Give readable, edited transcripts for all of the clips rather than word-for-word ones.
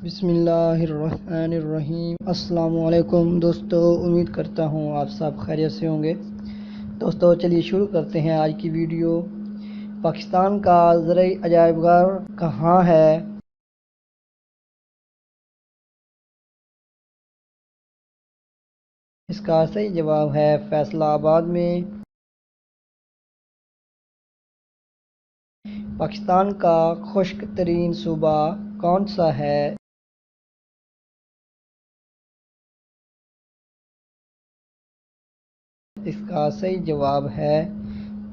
بسم اللہ الرحمن الرحیم۔ السلام علیکم دوستو، امید کرتا ہوں آپ سب خیریت سے ہوں گے۔ دوستو چلیے شروع کرتے ہیں آج کی ویڈیو۔ پاکستان کا زرعی عجائب گھر کہاں ہے؟ اس کا صحیح جواب ہے فیصلہ آباد میں۔ پاکستان کا خشک ترین صوبہ کون سا ہے؟ اس کا صحیح جواب ہے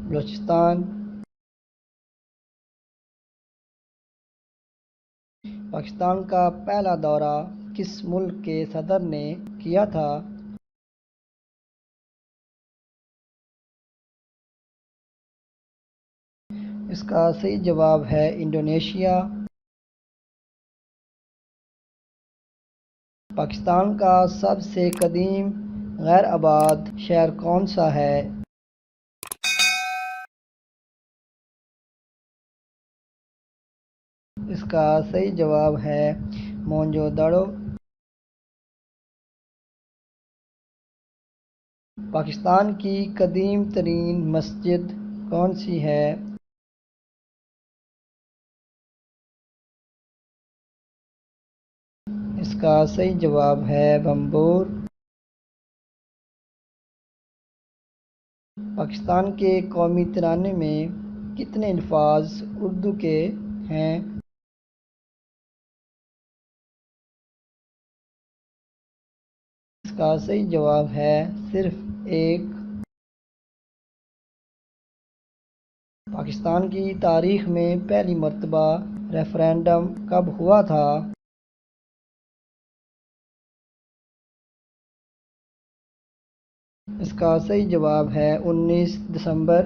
بلوچستان۔ پاکستان کا پہلا دورہ کس ملک کے صدر نے کیا تھا؟ اس کا صحیح جواب ہے انڈونیشیا۔ پاکستان کا سب سے قدیم غیر آباد شہر کون سا ہے؟ اس کا صحیح جواب ہے موئنجو دڑو۔ پاکستان کی قدیم ترین مسجد کون سی ہے؟ اس کا صحیح جواب ہے بھنبور۔ پاکستان کے قومی ترانے میں کتنے الفاظ اردو کے ہیں؟ اس کا صحیح جواب ہے صرف ایک۔ پاکستان کی تاریخ میں پہلی مرتبہ ریفرینڈم کب ہوا تھا؟ اس کا صحیح جواب ہے 19 دسمبر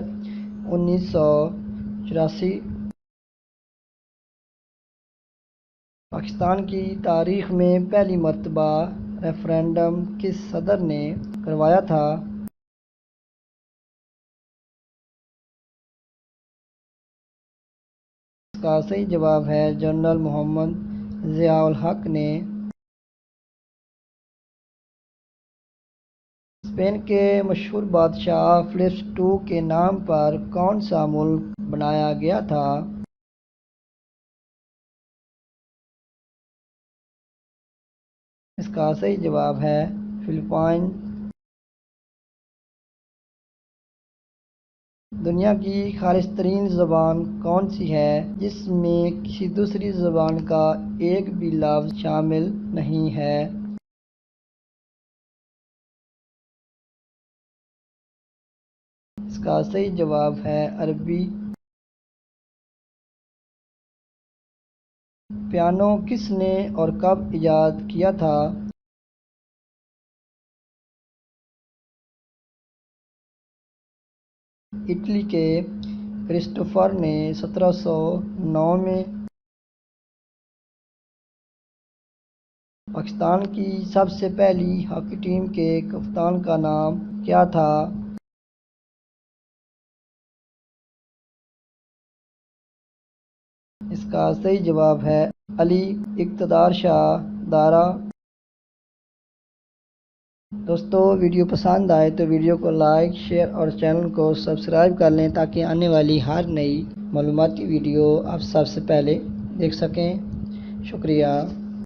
1984۔ پاکستان کی تاریخ میں پہلی مرتبہ ریفرینڈم کس صدر نے کروایا تھا؟ اس کا صحیح جواب ہے جنرل محمد ضیاء الحق نے۔ اسپین کے مشہور بادشاہ فلپس II کے نام پر کون سا ملک بنایا گیا تھا؟ اس کا صحیح جواب ہے فلپائن۔ دنیا کی خالص ترین زبان کون سی ہے جس میں کسی دوسری زبان کا ایک بھی لفظ شامل نہیں ہے؟ اس کا صحیح جواب ہے عربی۔ پیانو کس نے اور کب ایجاد کیا تھا؟ اٹلی کے کرسٹوفر نے 1709 میں۔ پاکستان کی سب سے پہلی ہاکی ٹیم کے کپتان کا نام کیا تھا؟ اس کا صحیح جواب ہے علی اقتدار شاہ دارا۔ دوستو ویڈیو پسند آئے تو ویڈیو کو لائک، شیئر اور چینل کو سبسکرائب کر لیں تاکہ آنے والی ہر نئی معلوماتی ویڈیو آپ سب سے پہلے دیکھ سکیں۔ شکریہ۔